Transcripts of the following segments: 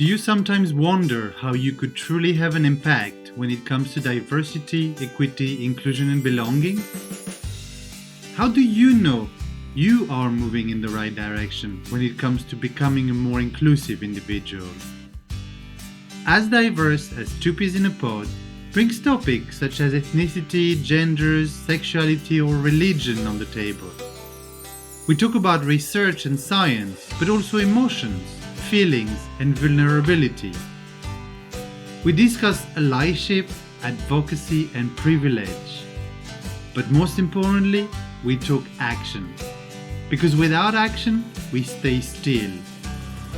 Do you sometimes wonder how you could truly have an impact when it comes to diversity, equity, inclusion, and belonging? How do you know you are moving in the right direction when it comes to becoming a more inclusive individual? As Diverse as Two Peas in a Pod brings topics such as ethnicity, genders, sexuality, or religion on the table. We talk about research and science, but also emotions, feelings, and vulnerability. We discuss allyship, advocacy, and privilege. But most importantly, we talk action. Because without action, we stay still.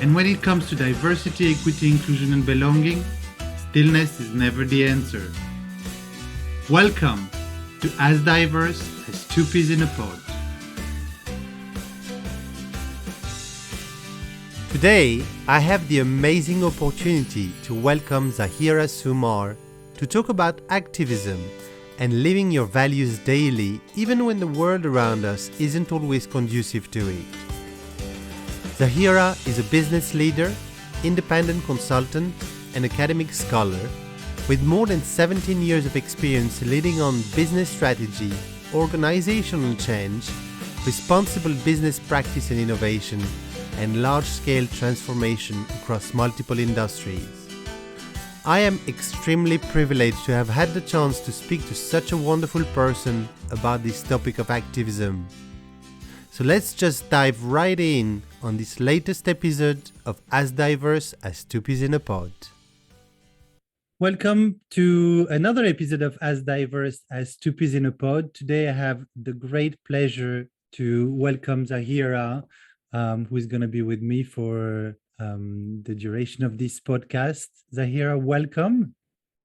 And when it comes to diversity, equity, inclusion, and belonging, stillness is never the answer. Welcome to As Diverse as Two Peas in a Pod. Today, I have the amazing opportunity to welcome Zaheera Soomar to talk about activism and living your values daily, even when the world around us isn't always conducive to it. Zaheera is a business leader, independent consultant, and academic scholar with more than 17 years of experience leading on business strategy, organizational change, responsible business practice and innovation, and large-scale transformation across multiple industries. I am extremely privileged to have had the chance to speak to such a wonderful person about this topic of activism. So let's just dive right in on this latest episode of As Diverse as Two Peas in a Pod. Welcome to another episode of As Diverse as Two Peas in a Pod. Today I have the great pleasure to welcome Zaheera, who is going to be with me for the duration of this podcast. Zaheera, welcome.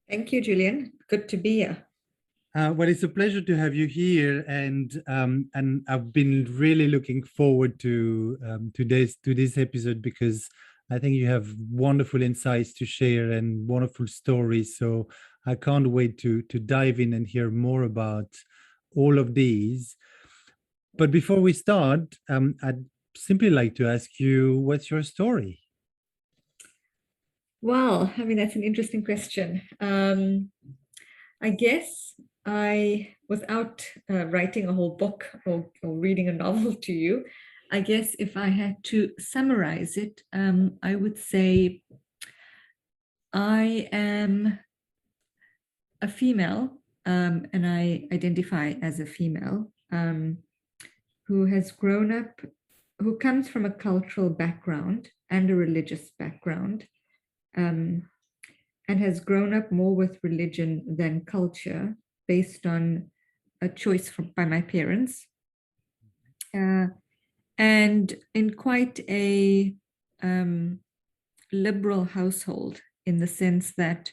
Thank you, Julian. Good to be here. Well, it's a pleasure to have you here, and I've been really looking forward to this episode because I think you have wonderful insights to share and wonderful stories. So I can't wait to dive in and hear more about all of these. But before we start, I'd simply like to ask you, what's your story? Well, I mean, that's an interesting question. I guess without writing a whole book or reading a novel to you, I guess if I had to summarize it, I would say I am a female, and I identify as a female who has grown up, who comes from a cultural background and a religious background, and has grown up more with religion than culture based on a choice by my parents. And in quite a liberal household, in the sense that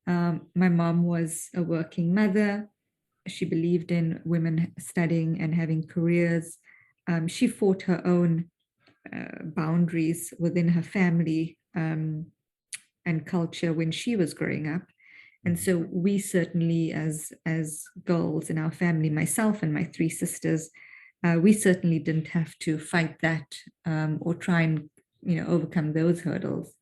my mom was a working mother. She believed in women studying and having careers. She fought her own boundaries within her family and culture when she was growing up. And so we certainly, as girls in our family, myself and my three sisters, we certainly didn't have to fight that or try and overcome those hurdles.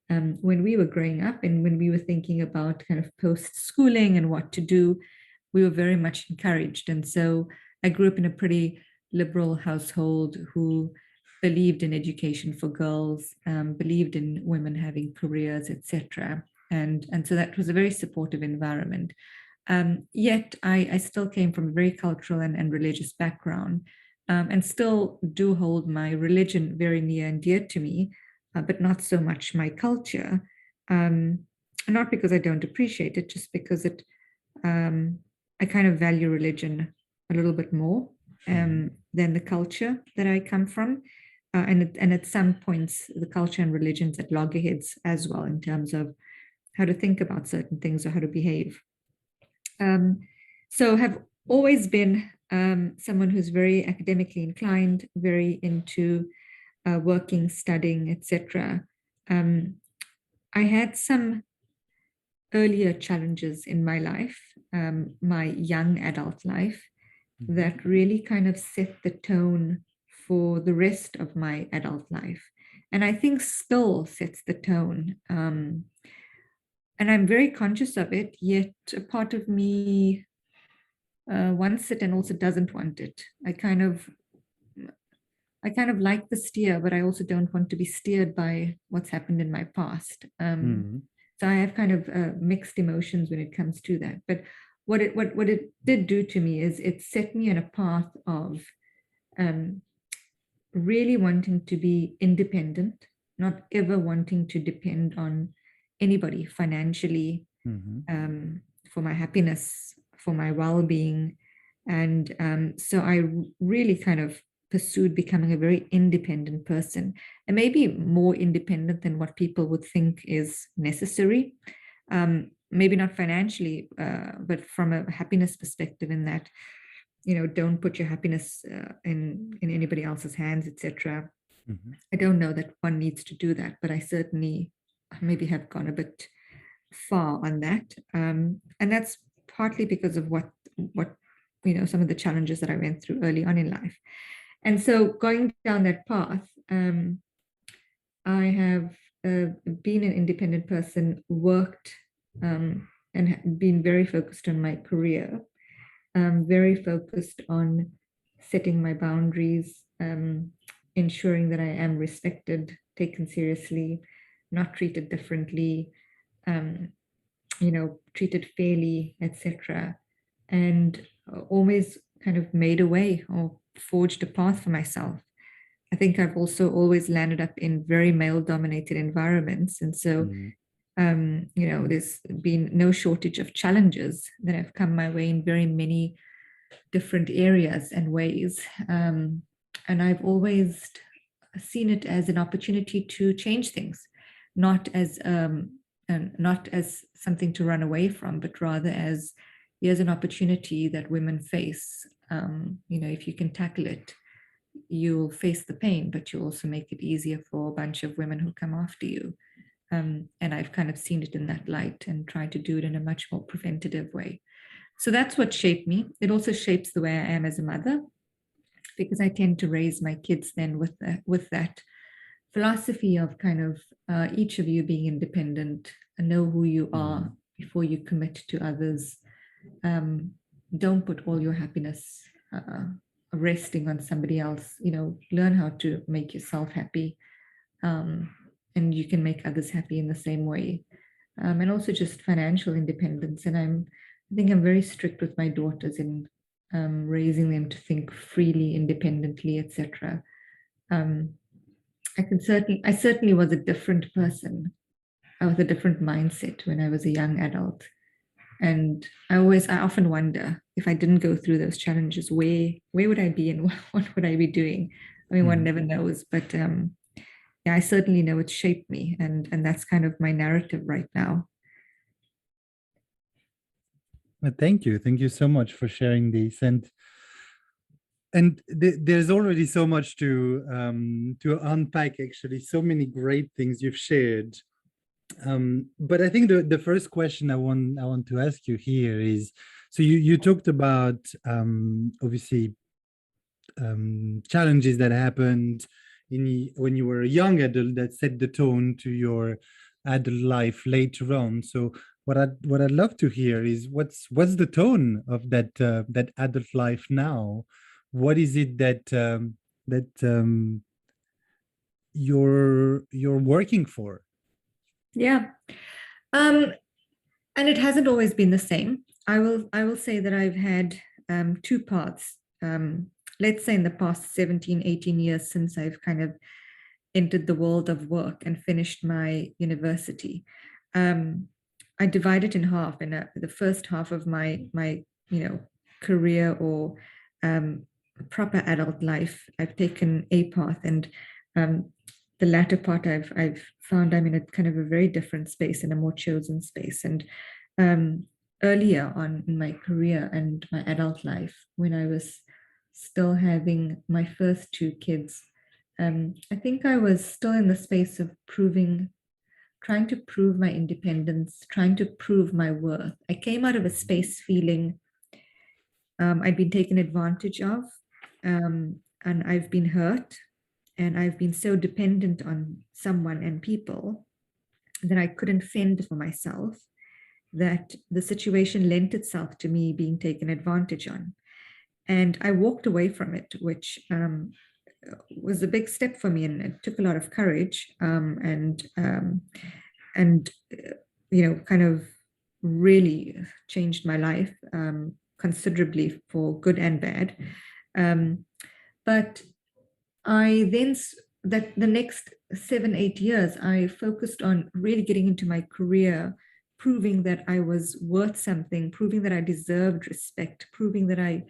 When we were growing up and when we were thinking about kind of post-schooling and what to do, we were very much encouraged. And so I grew up in a pretty liberal household who believed in education for girls, believed in women having careers, etc. And so that was a very supportive environment. Yet I still came from a very cultural and religious background, and still do hold my religion very near and dear to me, but not so much my culture. Not because I don't appreciate it, just because I kind of value religion a little bit more than the culture that I come from. And at some points, the culture and religion's at loggerheads as well in terms of how to think about certain things or how to behave. So have always been someone who's very academically inclined, very into working, studying, etc. I had some earlier challenges in my life, my young adult life, that really kind of set the tone for the rest of my adult life. and I think still sets the tone. And I'm very conscious of it, yet a part of me wants it and also doesn't want it. I kind of like the steer, but I also don't want to be steered by what's happened in my past. So I have kind of mixed emotions when it comes to that. But what it did do to me is it set me on a path of um, really wanting to be independent, not ever wanting to depend on anybody financially, for my happiness, for my well-being. And so I really kind of pursued becoming a very independent person, and maybe more independent than what people would think is necessary. Maybe not financially, but from a happiness perspective, in that, don't put your happiness in anybody else's hands, etc. I don't know that one needs to do that, but I certainly maybe have gone a bit far on that, and that's partly because of what some of the challenges that I went through early on in life. And so going down that path, I have been an independent person, worked, and been very focused on my career, very focused on setting my boundaries, ensuring that I am respected, taken seriously, not treated differently, treated fairly, etc. And always kind of made a way or forged a path for myself. I think I've also always landed up in very male dominated environments. And so, there's been no shortage of challenges that have come my way in very many different areas and ways. And I've always seen it as an opportunity to change things, not as not as something to run away from, but rather as here's an opportunity that women face. If you can tackle it, you'll face the pain, but you also make it easier for a bunch of women who come after you. And I've kind of seen it in that light and tried to do it in a much more preventative way. So that's what shaped me. It also shapes the way I am as a mother, because I tend to raise my kids then with that philosophy of kind of each of you being independent, and know who you are before you commit to others. Don't put all your happiness resting on somebody else. Learn how to make yourself happy, and you can make others happy in the same way. And also just financial independence. And I think I'm very strict with my daughters in raising them to think freely, independently, etc. I certainly was a different person. I was a different mindset when I was a young adult. And I often wonder, if I didn't go through those challenges, where would I be, and what would I be doing? I mean, one never knows, but yeah, I certainly know it shaped me, and that's kind of my narrative right now. Well, thank you so much for sharing this. And there's already so much to unpack. Actually, so many great things you've shared. But I think the first question I want to ask you here is, so you talked about obviously challenges that happened when you were a young adult that set the tone to your adult life later on. So what I'd love to hear is what's the tone of that adult life now? What is it that you're working for? Yeah. And it hasn't always been the same. I will say that I've had two paths. Let's say in the past 17, 18 years since I've kind of entered the world of work and finished my university. I divide it in half. In the first half of my career or proper adult life, I've taken a path, and the latter part I've found I'm in a kind of a very different space, in a more chosen space. And earlier on in my career and my adult life, when I was still having my first two kids, I think I was still in the space of trying to prove my independence, trying to prove my worth. I came out of a space feeling I'd been taken advantage of, and I've been hurt, and I've been so dependent on someone and people that I couldn't fend for myself, that the situation lent itself to me being taken advantage on. And I walked away from it, which was a big step for me, and it took a lot of courage, and kind of really changed my life considerably for good and bad. But I then, that the next 7-8 years, I focused on really getting into my career, proving that I was worth something, proving that I deserved respect, proving that I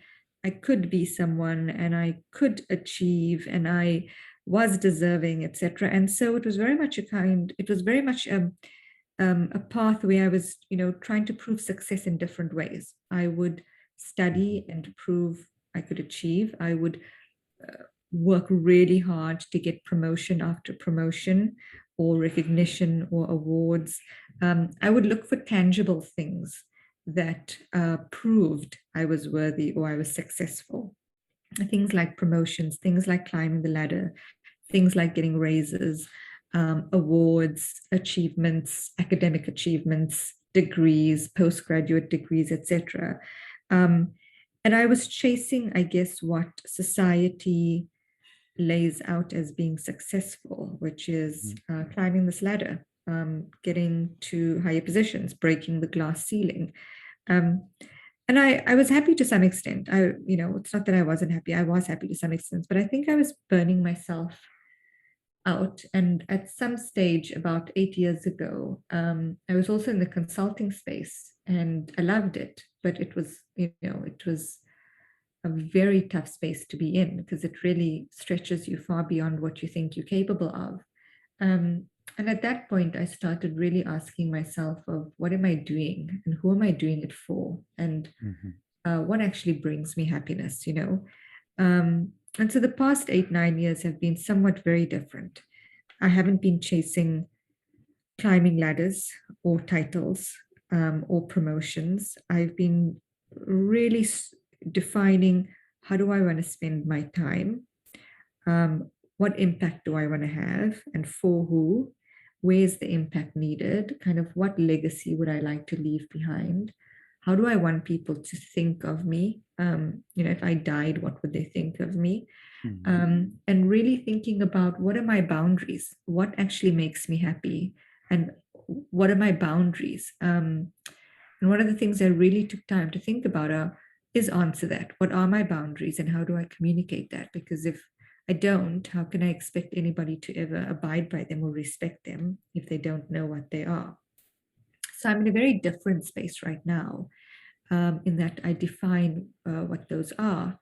could be someone and I could achieve and I was deserving, etc. And so it was very much a path where I was, trying to prove success in different ways. I would study and prove I could achieve. I would work really hard to get promotion after promotion or recognition or awards. I would look for tangible things that proved I was worthy or I was successful. Things like promotions, things like climbing the ladder, things like getting raises, awards, achievements, academic achievements, degrees, postgraduate degrees, etc. And I was chasing, I guess, what society lays out as being successful, which is climbing this ladder, getting to higher positions, breaking the glass ceiling. And I was happy to some extent. It's not that I wasn't happy. I was happy to some extent, but I think I was burning myself out. And at some stage, about 8 years ago, I was also in the consulting space, and I loved it, but it was a very tough space to be in, because it really stretches you far beyond what you think you're capable of. And at that point, I started really asking myself of what am I doing and who am I doing it for? And what actually brings me happiness, And so the past 8-9 years have been somewhat very different. I haven't been chasing climbing ladders or titles or promotions. I've been really defining, how do I want to spend my time? What impact do I want to have, and for who? Where's the impact needed? Kind of what legacy would I like to leave behind? How do I want people to think of me? If I died, what would they think of me? And really thinking about, what are my boundaries? What actually makes me happy? And what are my boundaries? And one of the things I really took time to think about is answer that. What are my boundaries, and how do I communicate that? Because if I don't, how can I expect anybody to ever abide by them or respect them if they don't know what they are? So I'm in a very different space right now, in that I define what those are,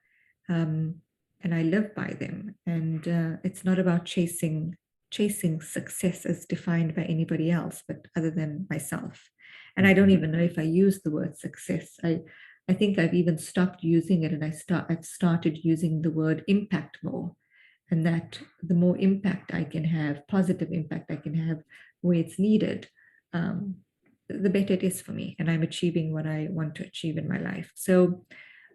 and I live by them. And it's not about chasing success as defined by anybody else, but other than myself. And I don't even know if I use the word success. I think I've even stopped using it, and I've started using the word impact more. And that the more impact I can have, positive impact I can have where it's needed, the better it is for me, and I'm achieving what I want to achieve in my life. So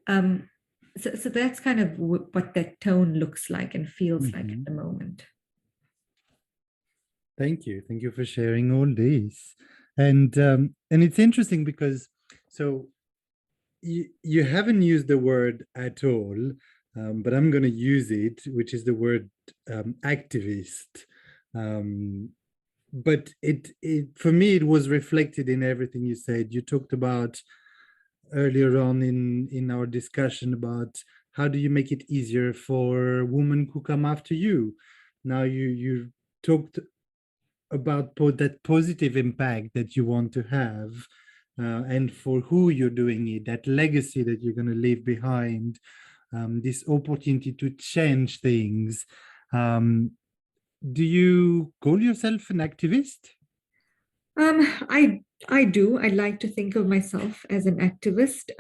that's kind of what that tone looks like and feels like at the moment. Thank you for sharing all this. And it's interesting because you haven't used the word at all, but I'm going to use it, which is the word activist. But it for me, it was reflected in everything you said. You talked about earlier on in our discussion about how do you make it easier for women who come after you. Now you talked about that positive impact that you want to have, and for who you're doing it, that legacy that you're going to leave behind, this opportunity to change things. Do you call yourself an activist? I do. I like to think of myself as an activist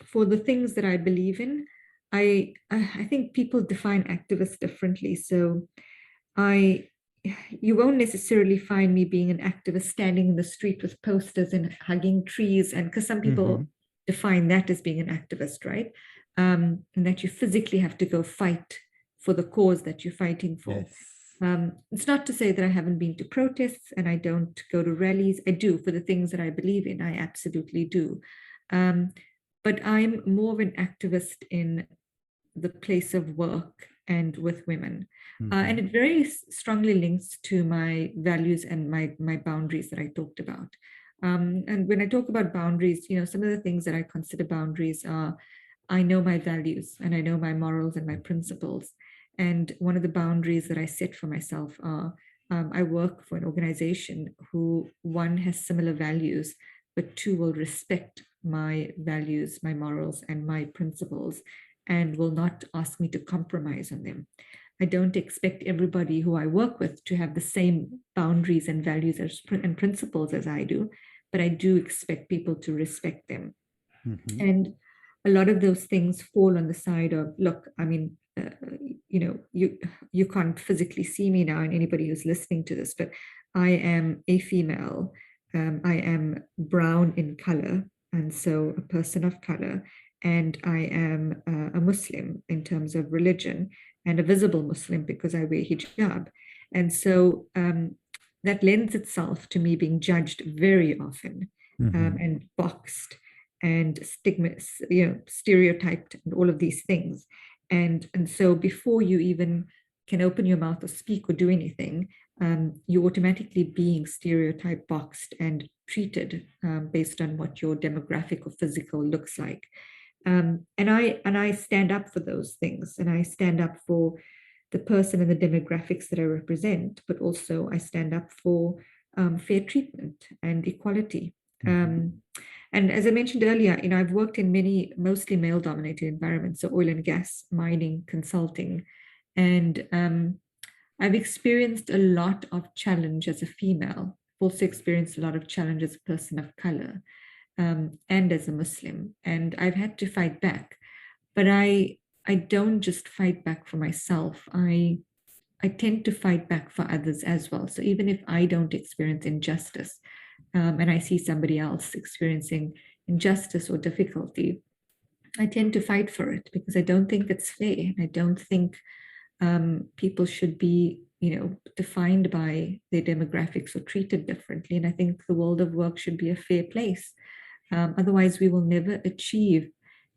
for the things that I believe in. I think people define activist differently. So you won't necessarily find me being an activist standing in the street with posters and hugging trees, and because some people define that as being an activist, right? And that you physically have to go fight for the cause that you're fighting for. Yes. It's not to say that I haven't been to protests and I don't go to rallies. I do for the things that I believe in. I absolutely do. But I'm more of an activist in the place of work and with women. And it very strongly links to my values and my boundaries that I talked about. And when I talk about boundaries, some of the things that I consider boundaries are, I know my values and I know my morals and my principles. And one of the boundaries that I set for myself are, I work for an organization who, one, has similar values, but two, will respect my values, my morals, and my principles, and will not ask me to compromise on them. I don't expect everybody who I work with to have the same boundaries and values and principles as I do, but I do expect people to respect them. And a lot of those things fall on the side of, look, I mean, you can't physically see me now, and anybody who's listening to this, but I am a female. I am brown in color, and so a person of color, and I am a Muslim in terms of religion, and a visible Muslim because I wear hijab. And so that lends itself to me being judged very often, and boxed and stigma, stereotyped, and all of these things. And so before you even can open your mouth or speak or do anything, you're automatically being stereotyped, boxed, and treated based on what your demographic or physical looks like. And I stand up for those things, and I stand up for the person and the demographics that I represent, but also I stand up for fair treatment and equality. And as I mentioned earlier, I've worked in many mostly male-dominated environments, so oil and gas, mining, consulting, and I've experienced a lot of challenge as a female. I've also experienced a lot of challenge as a person of color, and as a Muslim, and I've had to fight back. But I don't just fight back for myself. I tend to fight back for others as well. So even if I don't experience injustice, and I see somebody else experiencing injustice or difficulty, I tend to fight for it because I don't think it's fair. I don't think people should be, defined by their demographics or treated differently. And I think the world of work should be a fair place. Otherwise, we will never achieve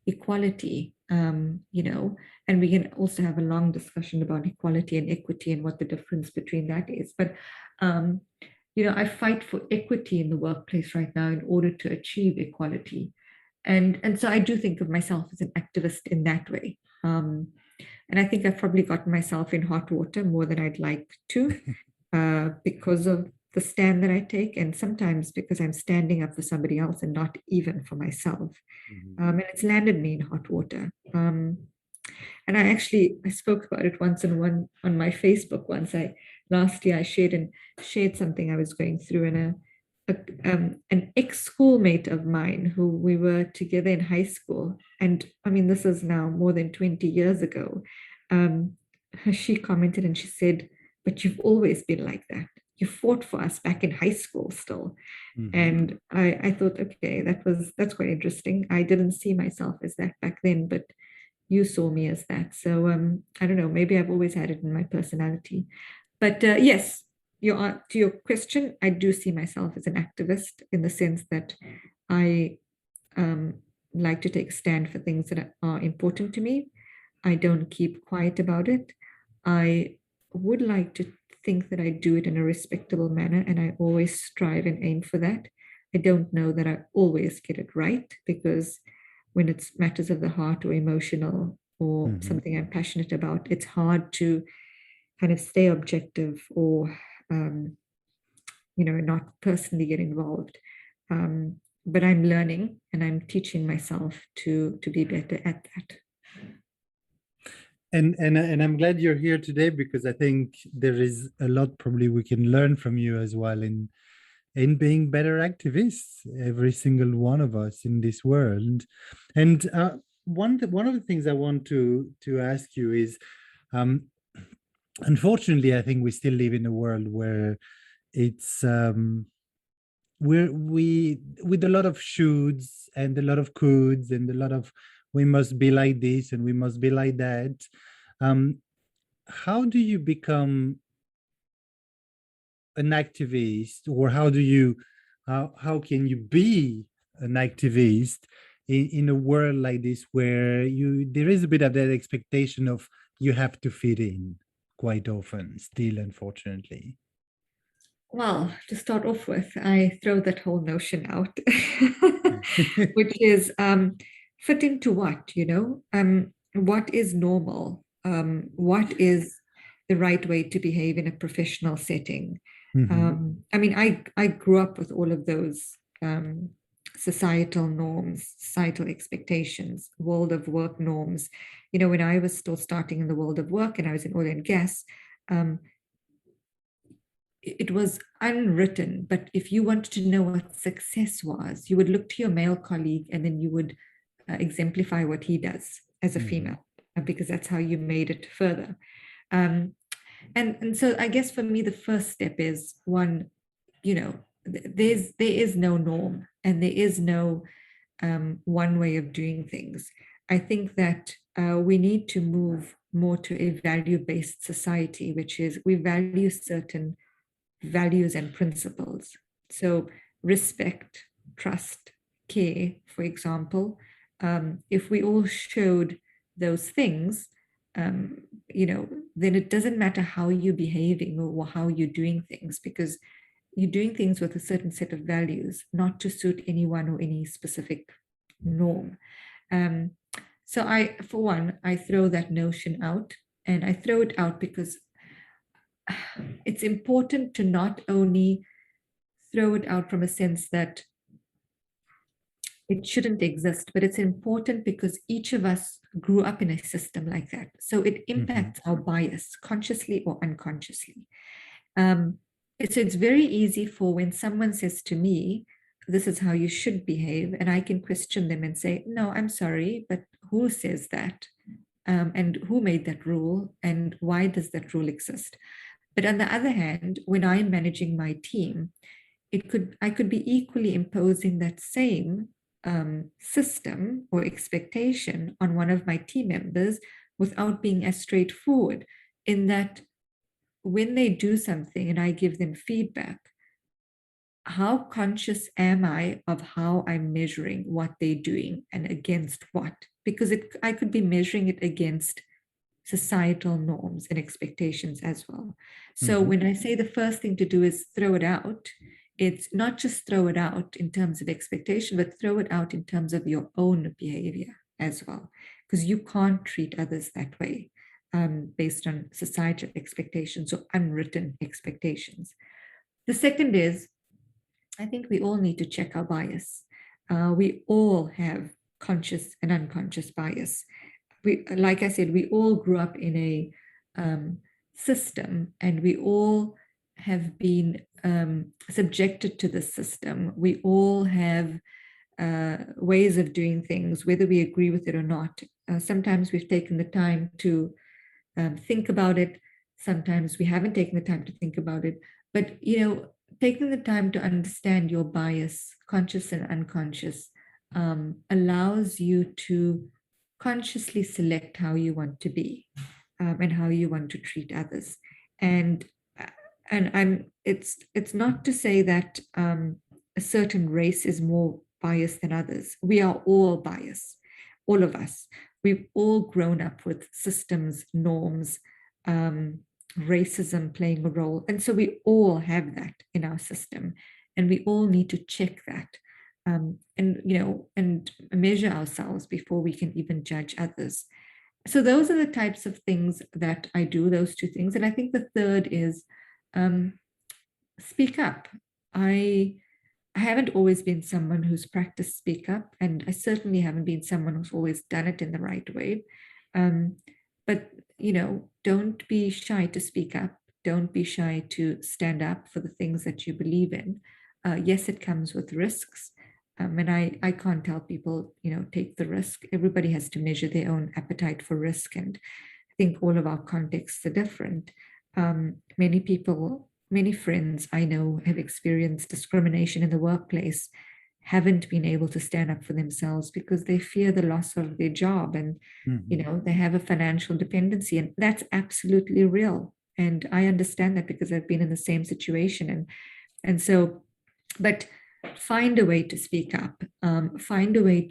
equality, and we can also have a long discussion about equality and equity and what the difference between that is. But I fight for equity in the workplace right now in order to achieve equality. And so I do think of myself as an activist in that way. And I think I've probably gotten myself in hot water more than I'd like to, because of the stand that I take, and sometimes because I'm standing up for somebody else and not even for myself. And it's landed me in hot water. And I spoke about it once on my Facebook once. Last year I shared something I was going through, and an ex-schoolmate of mine who we were together in high school, and I mean this is now more than 20 years ago. She commented and she said, "But you've always been like that. You fought for us back in high school still." And I thought, okay, that's quite interesting. I didn't see myself as that back then, but you saw me as that. So I don't know, maybe I've always had it in my personality. But yes, to your question, I do see myself as an activist in the sense that I like to take a stand for things that are important to me. I don't keep quiet about it. I would like to think that I do it in a respectable manner, and I always strive and aim for that. I don't know that I always get it right, because when it's matters of the heart or emotional or something I'm passionate about, it's hard to kind of stay objective or not personally get involved. But I'm learning and I'm teaching myself to be better at that. And I'm glad you're here today, because I think there is a lot probably we can learn from you as well in being better activists, every single one of us in this world. And one of the things I want to ask you is, unfortunately, I think we still live in a world where it's we with a lot of shoulds and a lot of coulds and a lot of we must be like this and we must be like that. how do you become an activist, or how do you how can you be an activist in a world like this where you there is a bit of that expectation of you have to fit in quite often still, unfortunately. Well, to start off with, I throw that whole notion out, which is fit into what, what is normal? What is the right way to behave in a professional setting? Hmm. I mean, I grew up with all of those societal norms, societal expectations, world of work norms. When I was still starting in the world of work and I was in oil and gas, um, it was unwritten, but if you wanted to know what success was, you would look to your male colleague and then you would exemplify what he does as a Hmm. female, because that's how you made it further. Um, and so I guess for me, the first step is one, there is no norm and there is no one way of doing things. I think that we need to move more to a value-based society, which is we value certain values and principles. So, respect, trust, care, for example, if we all showed those things, um, then it doesn't matter how you're behaving or how you're doing things, because you're doing things with a certain set of values, not to suit anyone or any specific norm. Um, so for one, I throw that notion out, and I throw it out because it's important to not only throw it out from a sense that it shouldn't exist, but it's important because each of us grew up in a system like that. So it Hmm. impacts our bias, consciously or unconsciously. Um, so it's very easy for when someone says to me, this is how you should behave, and I can question them and say, no, I'm sorry, but who says that? And who made that rule? And why does that rule exist? But on the other hand, when I'm managing my team, I could be equally imposing that same system or expectation on one of my team members without being as straightforward, in that when they do something and I give them feedback, how conscious am I of how I'm measuring what they're doing and against what? Because I could be measuring it against societal norms and expectations as well. So Hmm. when I say the first thing to do is throw it out, it's not just throw it out in terms of expectation, but throw it out in terms of your own behavior as well, because you can't treat others that way based on societal expectations or unwritten expectations. The second is, I think we all need to check our bias. We all have conscious and unconscious bias. Like I said, we all grew up in a system, and we all have been subjected to the system. We all have ways of doing things, whether we agree with it or not. Sometimes we've taken the time to think about it. Sometimes we haven't taken the time to think about it. But, taking the time to understand your bias, conscious and unconscious, allows you to consciously select how you want to be, and how you want to treat others. And uh, it's not to say that a certain race is more biased than others. We are all biased, all of us. We've all grown up with systems, norms, um, racism playing a role. And so we all have that in our system. And we all need to check that, and measure ourselves before we can even judge others. So those are the types of things that I do, those two things. And I think the third is um, speak up. I I haven't always been someone who's practiced speak up, and I certainly haven't been someone who's always done it in the right way. Um, but don't be shy to speak up. Don't be shy to stand up for the things that you believe in. Yes, it comes with risks, and I can't tell people take the risk. Everybody has to measure their own appetite for risk, and I think all of our contexts are different. Many people, many friends I know have experienced discrimination in the workplace, haven't been able to stand up for themselves because they fear the loss of their job, and they have a financial dependency, and that's absolutely real. And I understand that because I've been in the same situation. And so, but find a way to speak up, find a way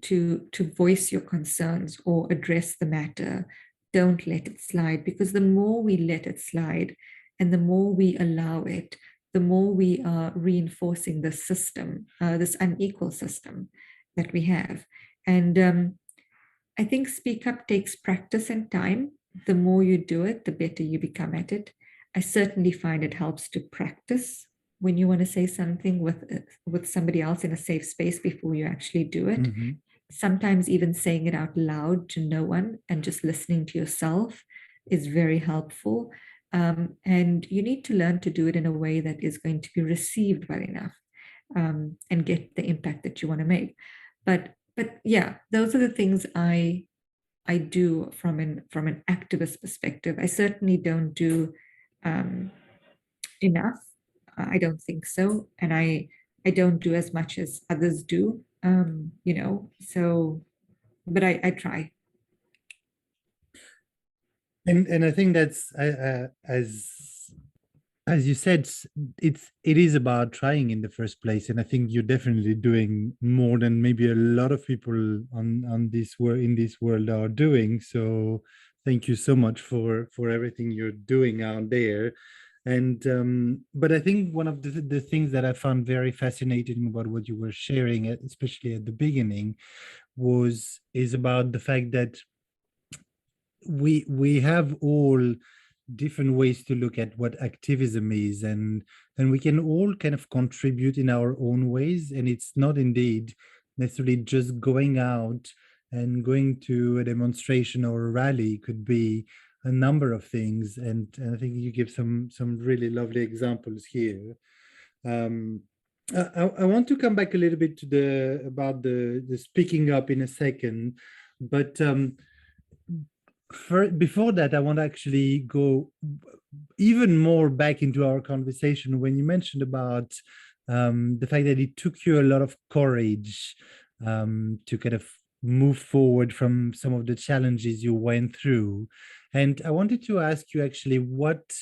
to voice your concerns or address the matter. Don't let it slide, because the more we let it slide and the more we allow it, the more we are reinforcing the system, this unequal system that we have. And I think speak up takes practice and time. The more you do it, the better you become at it. I certainly find it helps to practice when you want to say something with somebody else in a safe space before you actually do it. Sometimes even saying it out loud to no one and just listening to yourself is very helpful. And you need to learn to do it in a way that is going to be received well enough, and get the impact that you want to make. But yeah, those are the things I do from an activist perspective. I certainly don't do enough. I don't think so, and I don't do as much as others do. So, but I try. And I think that's as you said, it is about trying in the first place, and I think you're definitely doing more than maybe a lot of people on this world in this world are doing. So thank you so much for everything you're doing out there. And but I think one of the things that I found very fascinating about what you were sharing, especially at the beginning, is about the fact that we have all different ways to look at what activism is, and we can all kind of contribute in our own ways, and it's not indeed necessarily just going out and going to a demonstration or a rally. It could be a number of things, and I think you give some really lovely examples here. um, I want to come back a little bit to the about the speaking up in a second, but before that, I want to actually go even more back into our conversation when you mentioned about the fact that it took you a lot of courage to kind of move forward from some of the challenges you went through. And I wanted to ask you actually what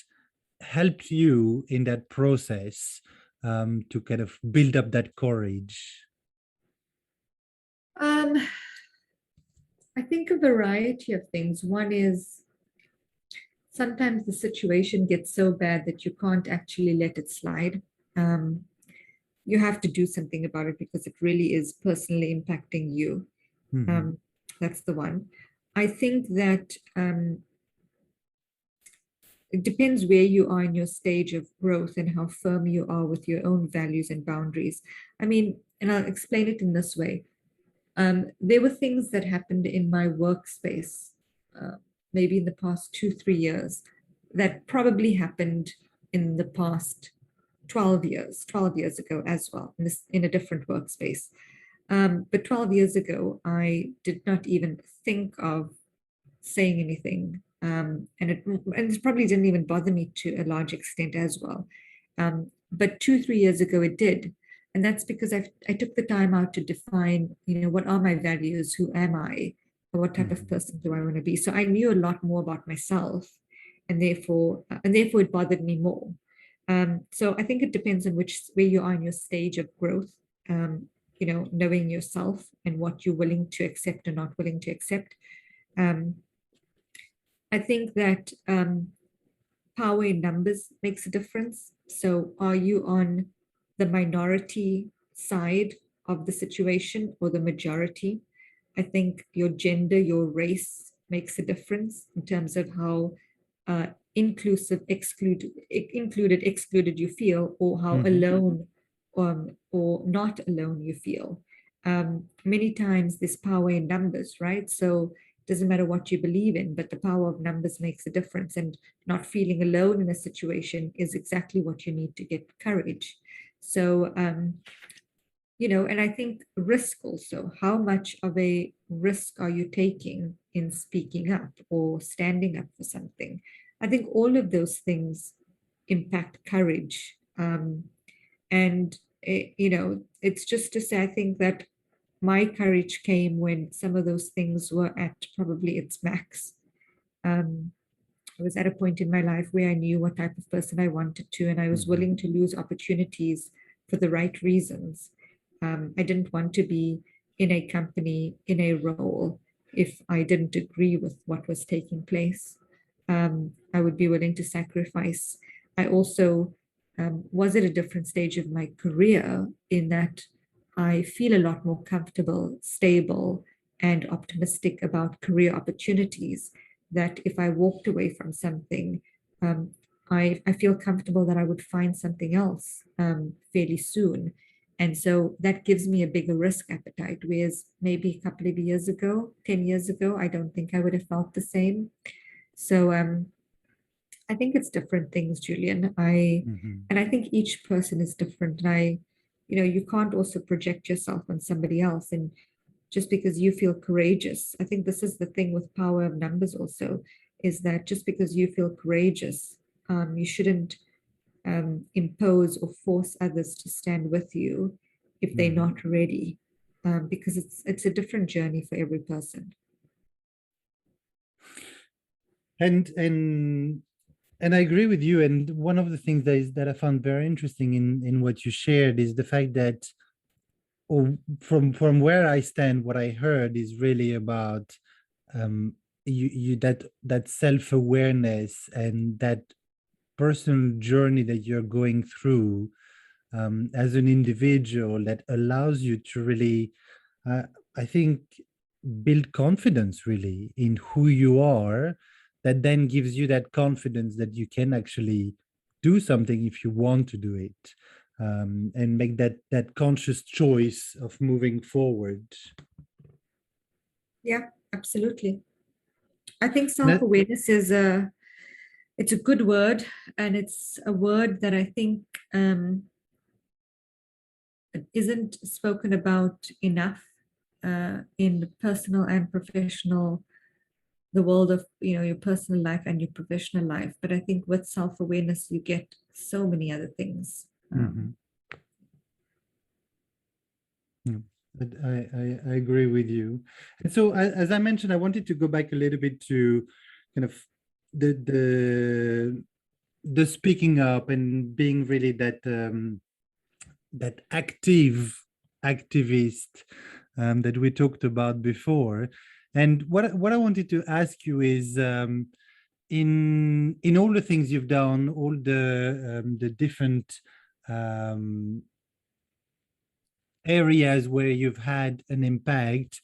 helped you in that process to kind of build up that courage. Um, I think a variety of things. One is sometimes the situation gets so bad that you can't actually let it slide. Um, you have to do something about it because it really is personally impacting you. Mhm. That's the one. I think that it depends where you are in your stage of growth and how firm you are with your own values and boundaries. I mean, and I'll explain it in this way. There were things that happened in my workspace, uh, maybe in the past 2, 3 years, that probably happened in the past 12 years ago as well, in a different workspace. But 12 years ago, I did not even think of saying anything. And it probably didn't even bother me to a large extent as well. But 2, 3 years ago, it did. And that's because I took the time out to define, what are my values? Who am I? What type of Mhm. person do I want to be? So I knew a lot more about myself, and therefore it bothered me more. So I think it depends on where you are in your stage of growth. Knowing yourself and what you're willing to accept or not willing to accept. Um, I think that power in numbers makes a difference. So, are you on the minority side of the situation or the majority? I think your gender, your race makes a difference in terms of how included, excluded you feel, or how Mhm. alone or not alone you feel. Many times there's power in numbers, right? So it doesn't matter what you believe in, but the power of numbers makes a difference. And not feeling alone in a situation is exactly what you need to get courage. So, and I think risk also. How much of a risk are you taking in speaking up or standing up for something? I think all of those things impact courage. And it's just to say, I think that my courage came when some of those things were at probably its max. Um, I was at a point in my life where I knew what type of person I wanted to, and I was Mhm. willing to lose opportunities for the right reasons. I didn't want to be in a company, in a role, if I didn't agree with what was taking place. I would be willing to sacrifice. I also was at a different stage of my career in that I feel a lot more comfortable, stable, and optimistic about career opportunities. That if I walked away from something, um, I feel comfortable that I would find something else fairly soon. And so that gives me a bigger risk appetite. Whereas maybe a couple of years ago, 10 years ago, I don't think I would have felt the same. So I think it's different things, Julian. Mhm. And I think each person is different. And you can't also project yourself on somebody else. And just because you feel courageous, I think this is the thing with power of numbers also, is that just because you feel courageous, you shouldn't impose or force others to stand with you if they're Mhm. not ready, because it's a different journey for every person. And and and I agree with you. And one of the things that I found very interesting in what you shared is the fact that, or from where I stand, what I heard is really about um, you that self awareness and that personal journey that you're going through as an individual that allows you to really, uh, I think, build confidence really in who you are, that then gives you that confidence that you can actually do something if you want to do it, and make that conscious choice of moving forward. Yeah, absolutely. I think And that, self-awareness it's a good word, and it's a word that I think isn't spoken about enough in personal and professional, the world of your personal life and your professional life. But I think with self-awareness, you get so many other things. Mhm. Yeah, I agree with you. And so, as I mentioned, I wanted to go back a little bit to kind of the the the speaking up and being really that activist that we talked about before. And what I wanted to ask you is, in all the things you've done, all the different um, areas where you've had an impact,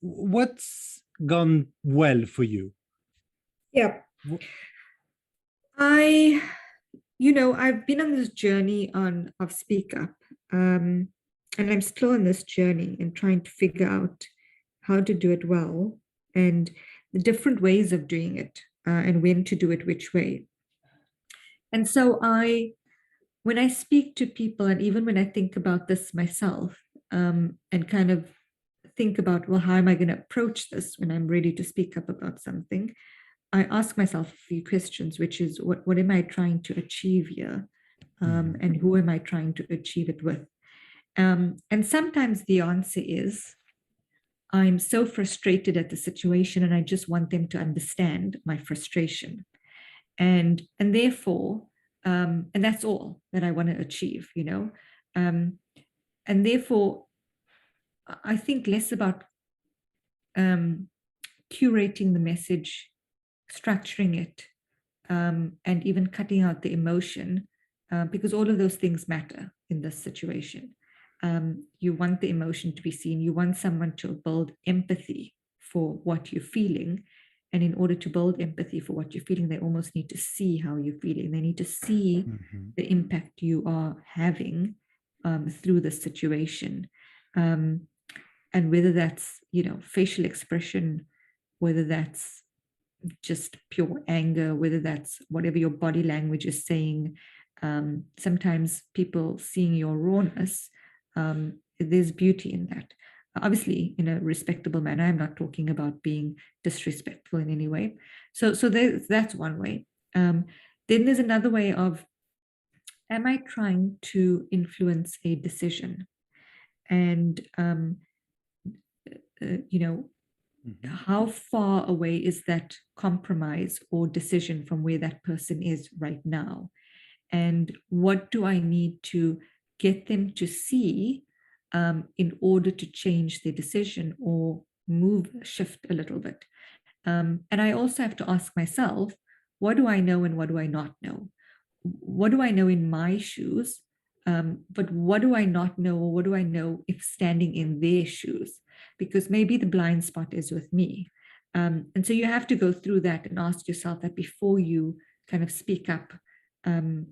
what's gone well for you? Yeah. Wh- I, I've been on this journey of Speak Up, and I'm still on this journey and trying to figure out how to do it well and the different ways of doing it, and when to do it which way. And so when I speak to people, and even when I think about this myself, and kind of think about, well, how am I going to approach this when I'm ready to speak up about something? I ask myself a few questions, which is, what am I trying to achieve here? Mhm. And who am I trying to achieve it with? And sometimes the answer is, I'm so frustrated at the situation and I just want them to understand my frustration. And therefore, and that's all that I want to achieve, Um, and therefore, I think less about um, curating the message, structuring it, and even cutting out the emotion, because all of those things matter in this situation. You want the emotion to be seen, you want someone to build empathy for what you're feeling. And in order to build empathy for what you're feeling, they almost need to see how you're feeling. They need to see Mhm. the impact you are having through the situation. Um, and whether that's, facial expression, whether that's just pure anger, whether that's whatever your body language is saying. Sometimes people seeing your rawness, there's beauty in that. Obviously, in a respectable manner. I'm not talking about being disrespectful in any way. So that's one way. Then there's another way of am I trying to influence a decision? And, you know, how far away is that compromise or decision from where that person is right now? And what do I need to get them to see in order to change their decision or shift a little bit? And I also have to ask myself, what do I know and what do I not know? What do I know in my shoes? But what do I not know, or what do I know if standing in their shoes? Because maybe the blind spot is with me. And so you have to go through that and ask yourself that before you kind of speak up um,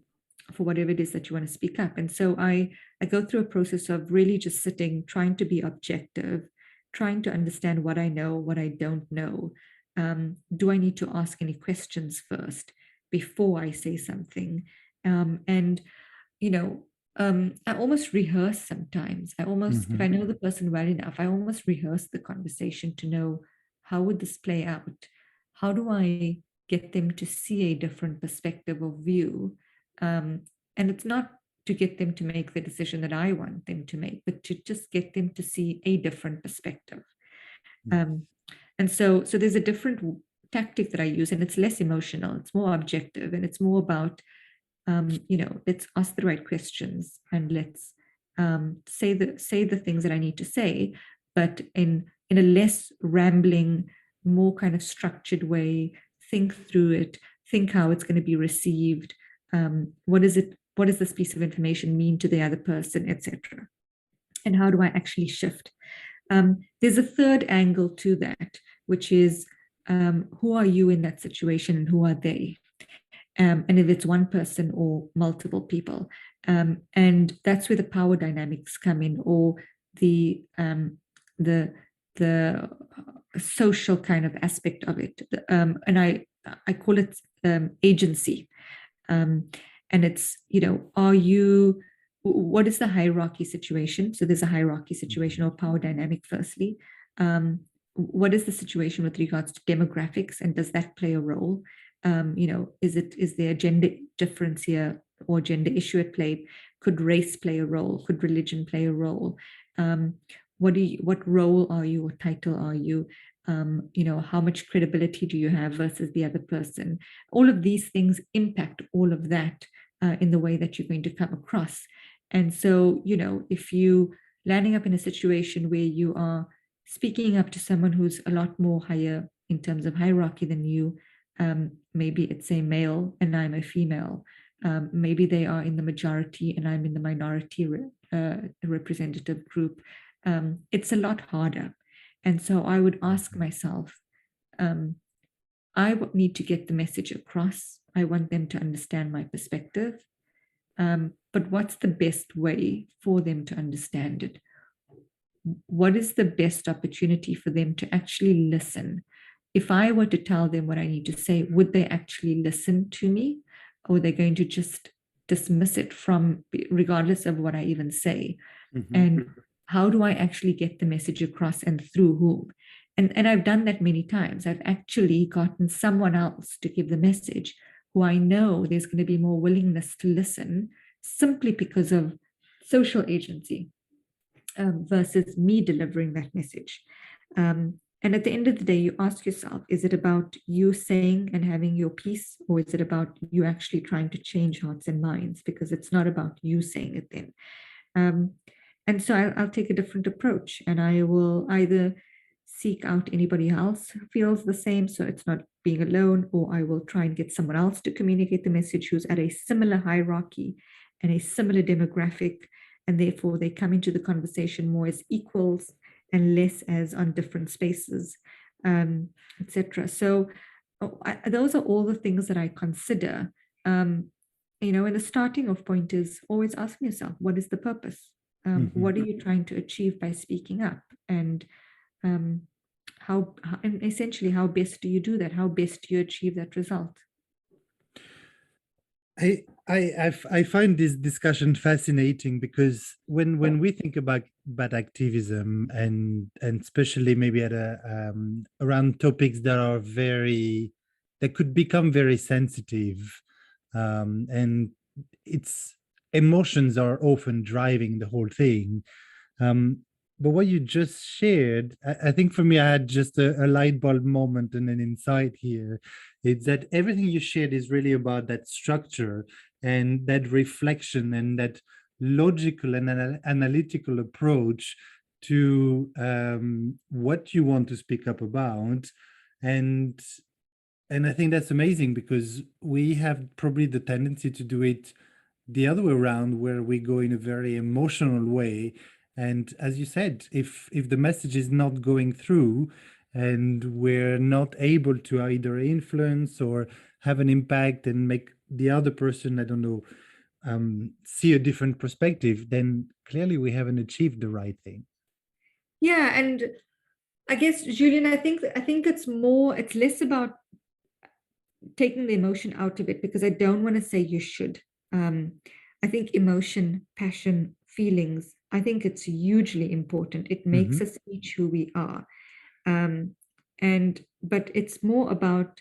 for whatever it is that you want to speak up. And so I go through a process of really just sitting, trying to be objective, trying to understand what I know, what I don't know. Do I need to ask any questions first before I say something? And you know, I almost rehearse sometimes. I almost, if I know the person well enough, I almost rehearse the conversation to know, how would this play out? How do I get them to see a different perspective of view? And it's not to get them to make the decision that I want them to make, but to just get them to see a different perspective. Um, and so there's a different tactic that I use, and it's less emotional, it's more objective, and it's more about let's ask the right questions, and let's say the things that I need to say, but in a less rambling, more kind of structured way. Think through it, think how it's going to be received. What is it? What does this piece of information mean to the other person, etc. And how do I actually shift? There's a third angle to that, which is who are you in that situation and who are they? And if it's one person or multiple people. And that's where the power dynamics come in, or the the the social kind of aspect of it. And I call it agency. And it's, are you, what is the hierarchy situation? So there's a hierarchy situation or power dynamic, firstly. What is the situation with regards to demographics, and does that play a role? Is there a gender difference here or gender issue at play? Could race play a role? Could religion play a role? What role are you, or title are you? How much credibility do you have versus the other person? All of these things impact all of that in the way that you're going to come across. And so, if you landing up in a situation where you are speaking up to someone who's a lot more higher in terms of hierarchy than you, maybe it's a male and I'm a female. Maybe they are in the majority and I'm in the minority representative group. It's a lot harder. And so I would ask myself, I need to get the message across. I want them to understand my perspective. But what's the best way for them to understand it? What is the best opportunity for them to actually listen? If I were to tell them what I need to say, would they actually listen to me? Or are they going to just dismiss it regardless of what I even say? And how do I actually get the message across, and through whom? And I've done that many times. I've actually gotten someone else to give the message who I know there's going to be more willingness to listen, simply because of social agency versus me delivering that message. And at the end of the day, you ask yourself, is it about you saying and having your piece, or is it about you actually trying to change hearts and minds? Because it's not about you saying it then. And so I'll take a different approach, and I will either seek out anybody else who feels the same, so it's not being alone, or I will try and get someone else to communicate the message who's at a similar hierarchy and a similar demographic, and therefore they come into the conversation more as equals and less as on different spaces, etc. So those are all the things that I consider. And the starting off point is always asking yourself, what is the purpose? What are you trying to achieve by speaking up? And and essentially, how best do you do that? How best do you achieve that result? I find this discussion fascinating, because when we think about activism, and especially maybe at around topics that are that could become very sensitive, and it's emotions are often driving the whole thing. But what you just shared, I think for me, I had just a light bulb moment and an insight here. It's that everything you shared is really about that structure and that reflection and that logical and analytical approach to what you want to speak up about. And and I think that's amazing because we have probably the tendency to do it the other way around, where we go in a very emotional way. And as you said, if the message is not going through and we're not able to either influence or have an impact and make the other person, I don't know, see a different perspective, then clearly we haven't achieved the right thing. Yeah, and I guess, Julian, I think it's less about taking the emotion out of it, because I don't want to say you should. Um, I think emotion, passion, feelings, I think it's hugely important. It makes Mm-hmm. us each who we are. Um, but it's more about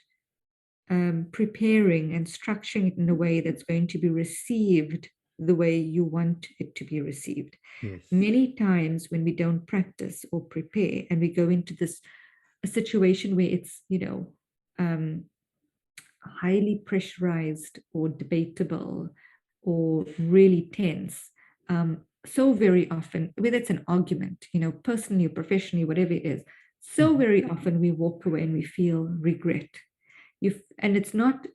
preparing and structuring it in a way that's going to be received the way you want it to be received. Yes. Many times when we don't practice or prepare and we go into this a situation where it's, um, highly pressurized or debatable or really tense, so very often, whether it's an argument, personally or professionally, whatever it is, so very often we walk away and we feel regret. And it's not,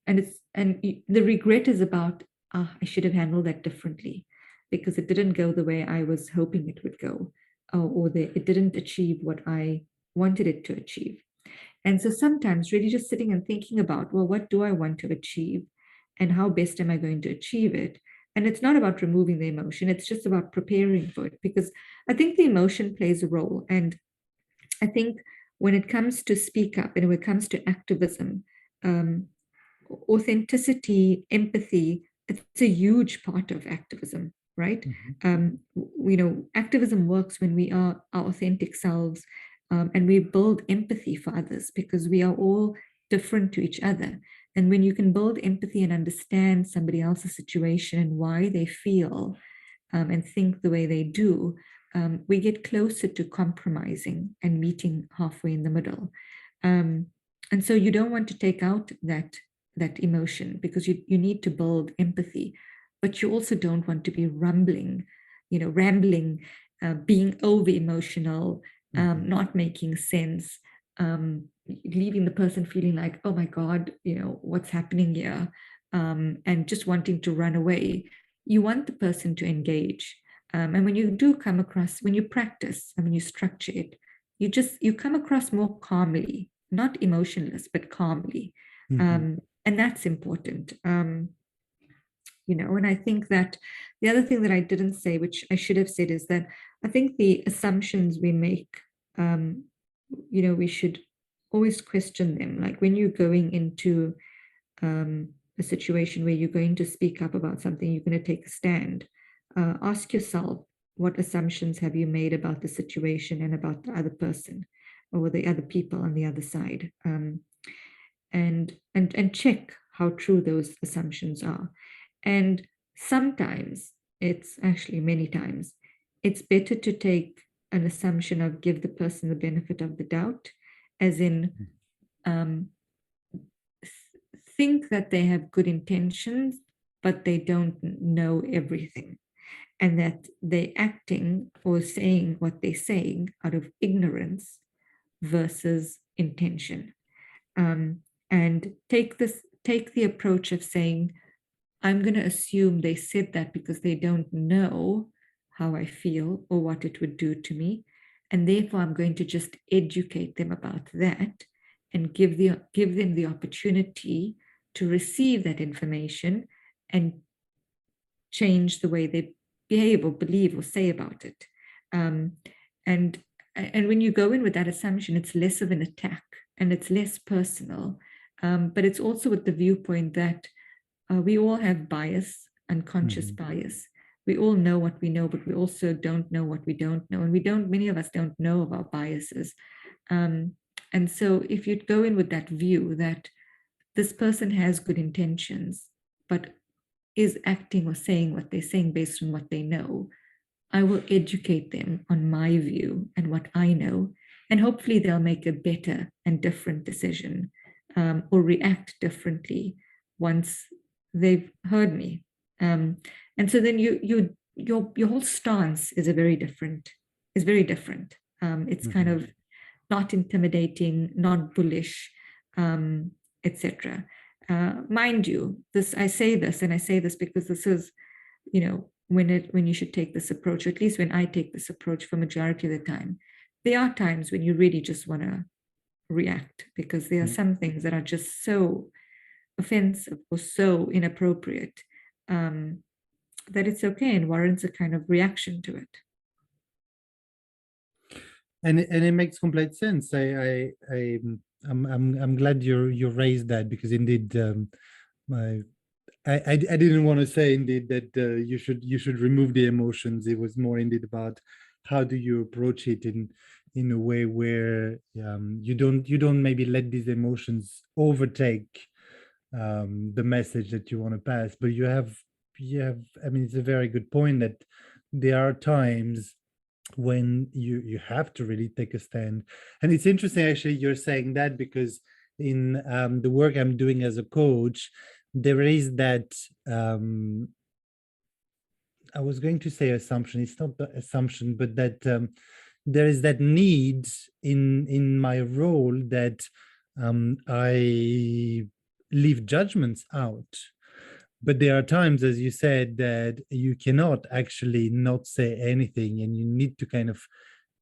the regret is about, I should have handled that differently because it didn't go the way I was hoping it would go, it didn't achieve what I wanted it to achieve. And so sometimes really just sitting and thinking about, well, what do I want to achieve and how best am I going to achieve it? And it's not about removing the emotion, it's just about preparing for it, because I think the emotion plays a role. And I think when it comes to speak up and when it comes to activism, um, authenticity, empathy, it's a huge part of activism, right? Activism works when we are our authentic selves, and we build empathy for others because we are all different to each other. And when you can build empathy and understand somebody else's situation and why they feel and think the way they do, we get closer to compromising and meeting halfway in the middle. And so you don't want to take out that emotion because you need to build empathy, but you also don't want to be rambling, being over emotional, not making sense, leaving the person feeling like, oh my God, what's happening here, and just wanting to run away. You want the person to engage. And when you do come across, when you practice and when you structure it, you come across more calmly, not emotionless, but calmly. And that's important. And I think that the other thing that I didn't say, which I should have said, is that I think the assumptions we make, we should always question them. Like when you're going into a situation where you're going to speak up about something, you're going to take a stand, ask yourself, what assumptions have you made about the situation and about the other person or the other people on the other side? And check how true those assumptions are. And sometimes, it's actually many times, it's better to take an assumption of give the person the benefit of the doubt, as in think that they have good intentions, but they don't know everything, and that they're acting or saying what they're saying out of ignorance versus intention. And take the approach of saying, I'm going to assume they said that because they don't know how I feel or what it would do to me. And therefore, I'm going to just educate them about that and give them the opportunity to receive that information and change the way they behave or believe or say about it. Um, and and when you go in with that assumption, it's less of an attack and it's less personal. But it's also with the viewpoint that we all have bias, unconscious bias. We all know what we know, but we also don't know what we don't know. And many of us don't know of our biases. And so if you go in with that view that this person has good intentions, but is acting or saying what they're saying based on what they know, I will educate them on my view and what I know, and hopefully they'll make a better and different decision, or react differently once they've heard me. And so then your whole stance is very different. It's kind Mhm. of not intimidating, not bullish, etc. Mind you, I say this, and I say this because this is, when you should take this approach, or at least when I take this approach for majority of the time. There are times when you really just want to react, because there are Mm. some things that are just so offensive or so inappropriate, um, that it's okay and warrants a kind of reaction to it. And it makes complete sense. I'm glad you raised that, because indeed, my I didn't want to say indeed that you should remove the emotions. It was more indeed about how do you approach it in a way where you don't maybe let these emotions overtake the message that you want to pass. But you have, I mean, it's a very good point that there are times when you have to really take a stand. And it's interesting actually you're saying that, because in the work I'm doing as a coach, there is that, I was going to say assumption, it's not the assumption, but that there is that need in my role that I leave judgments out. But there are times, as you said, that you cannot actually not say anything, and you need to kind of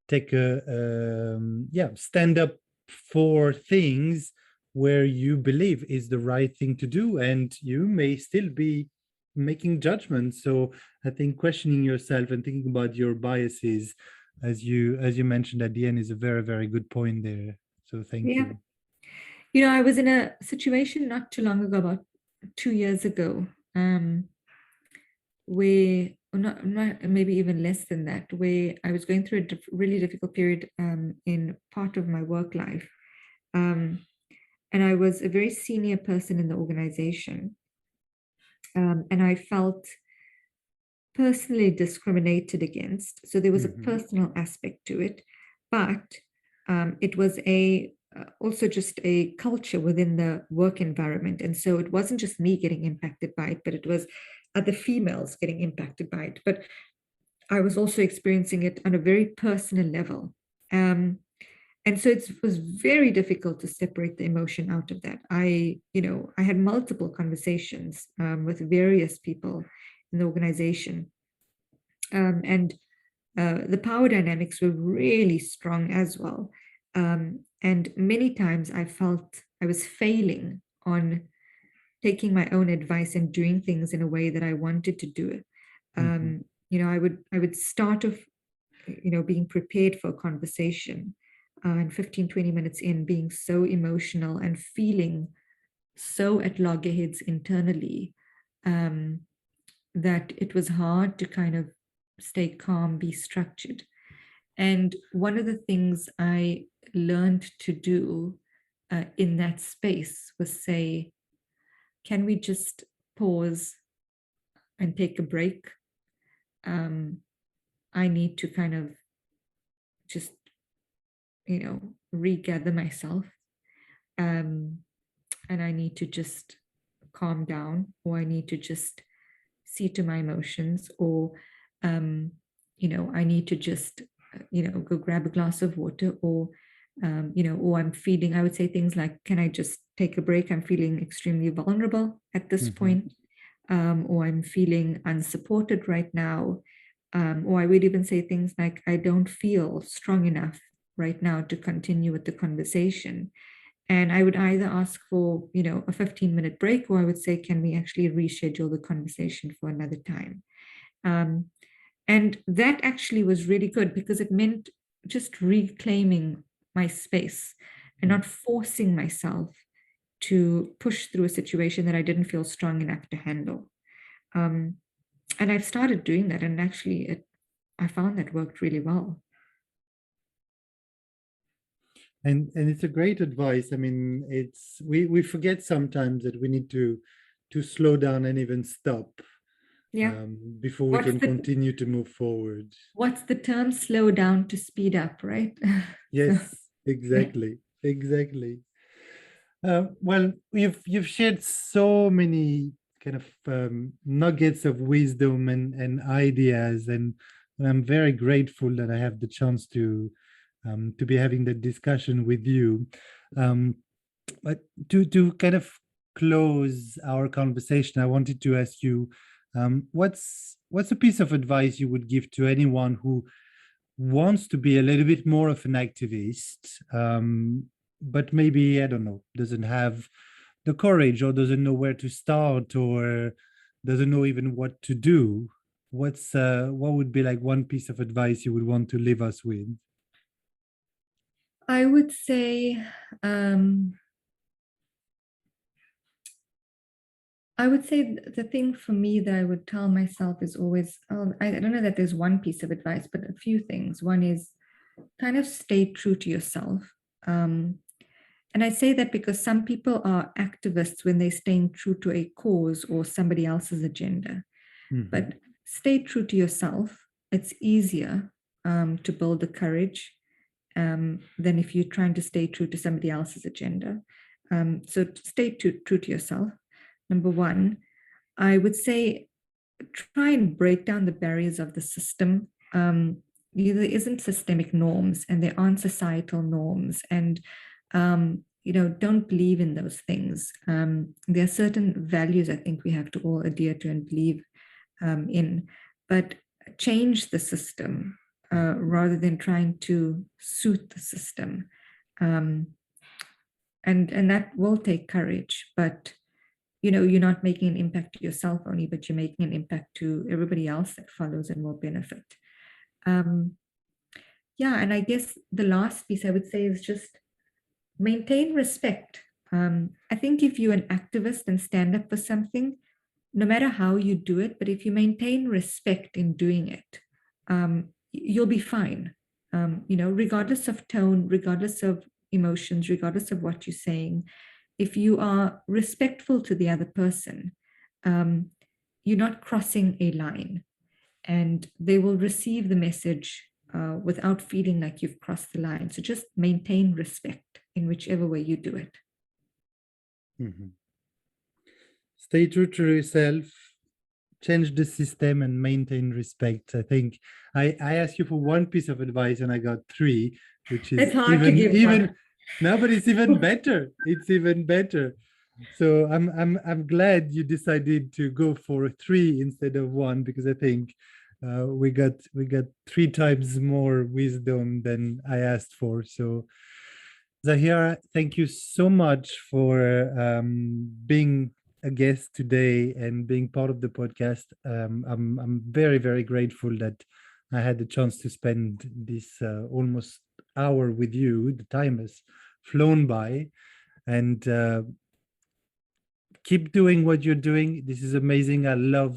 take stand up for things where you believe is the right thing to do, and you may still be making judgments. So I think questioning yourself and thinking about your biases, as you mentioned at the end, is a very, very good point there. So thank Yeah. you. I was in a situation not too long ago, about 2 years ago, where, or not, maybe even less than that, where I was going through a really difficult period, in part of my work life. And I was a very senior person in the organization. And I felt personally discriminated against. So there was a Mhm. personal aspect to it, but it was also just a culture within the work environment. And so it wasn't just me getting impacted by it, but it was other females getting impacted by it. But I was also experiencing it on a very personal level. And so it was very difficult to separate the emotion out of that. I had multiple conversations, with various people in the organization, and the power dynamics were really strong as well. And many times I felt I was failing on taking my own advice and doing things in a way that I wanted to do it. Mhm. I would start off, being prepared for a conversation, and 15, 20 minutes in, being so emotional and feeling so at loggerheads internally, um, that it was hard to kind of stay calm, be structured. And one of the things I learned to do, in that space, was say, can we just pause and take a break? Um, I need to kind of just, regather myself. Um, and I need to just calm down, or I need to just see to my emotions, or, I need to just, go grab a glass of water, or, or I'm feeling, I would say things like, can I just take a break? I'm feeling extremely vulnerable at this Mhm. point, or I'm feeling unsupported right now. Or I would even say things like, I don't feel strong enough right now to continue with the conversation. And I would either ask for, a 15-minute break, or I would say, can we actually reschedule the conversation for another time? Um, and that actually was really good, because it meant just reclaiming my space and Mm. not forcing myself to push through a situation that I didn't feel strong enough to handle. Um, and I've started doing that, and actually, I found that worked really well. And it's a great advice. I mean, we forget sometimes that we need to to slow down and even stop Yeah. before we What's can the continue to move forward. what's the term? Slow down to speed up, right? So Yes, yeah. exactly, exactly. Well, you've shared so many kind of nuggets of wisdom and ideas, and I'm very grateful that I have the chance to be having that discussion with you. Um, but to kind of close our conversation, I wanted to ask you, what's a piece of advice you would give to anyone who wants to be a little bit more of an activist, but maybe, I don't know, doesn't have the courage or doesn't know where to start or doesn't know even what to do? What would be like one piece of advice you would want to leave us with? I would say um, the thing for me that I would tell myself is always, I don't know that there's one piece of advice, but a few things. One is kind of stay true to yourself. Um, and I say that because some people are activists when they're staying true to a cause or somebody else's agenda. Mhm. But stay true to yourself. It's easier to build the courage than if you're trying to stay true to somebody else's agenda. So stay true to yourself. Number one, I would say try and break down the barriers of the system. There isn't systemic norms and there aren't societal norms. And, don't believe in those things. There are certain values I think we have to all adhere to and believe in, but change the system rather than trying to suit the system. Um, and that will take courage, but you're not making an impact to yourself only, but you're making an impact to everybody else that follows and will benefit. Um, yeah, and I guess the last piece I would say is just maintain respect. I think if you're an activist and stand up for something, no matter how you do it, but if you maintain respect in doing it, you'll be fine. Regardless of tone, regardless of emotions, regardless of what you're saying, if you are respectful to the other person, um, you're not crossing a line, and they will receive the message without feeling like you've crossed the line. So just maintain respect in whichever way you do it. Mhm. Stay true to yourself, change the system, and maintain respect. I think I asked you for one piece of advice and I got three, which It's is hard to give even one. no, but it's even better. It's even better. So I'm glad you decided to go for three instead of one, because I think we got three times more wisdom than I asked for. So Zaheera, thank you so much for being a guest today and being part of the podcast. I'm very grateful that I had the chance to spend this almost hour with you. The time has flown by, and keep doing what you're doing. This is amazing. I love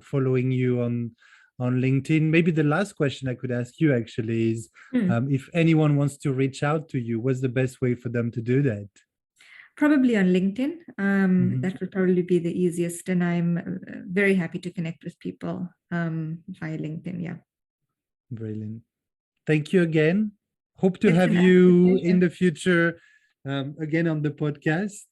following you on LinkedIn. Maybe the last question I could ask you actually is, Hmm. if anyone wants to reach out to you, what's the best way for them to do that? Probably on LinkedIn. Mhm. That would probably be the easiest. And I'm very happy to connect with people via LinkedIn. Yeah. Brilliant. Thank you again. Hope to It's have an absolute you in pleasure. the future again on the podcast.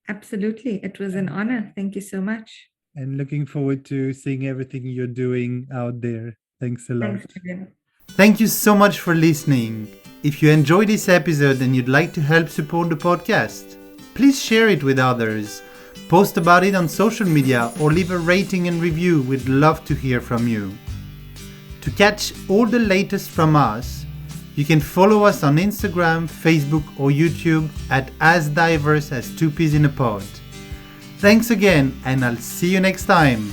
Absolutely. It was an And, honor. Thank you so much. and looking forward to seeing everything you're doing out there. Thanks a lot. Thanks, Julian. Thank you so much for listening. If you enjoyed this episode and you'd like to help support the podcast, please share it with others, post about it on social media, or leave a rating and review. We'd love to hear from you. To catch all the latest from us, you can follow us on Instagram, Facebook, or YouTube at As Diverse as Two Peas in a Pod. Thanks again, and I'll see you next time.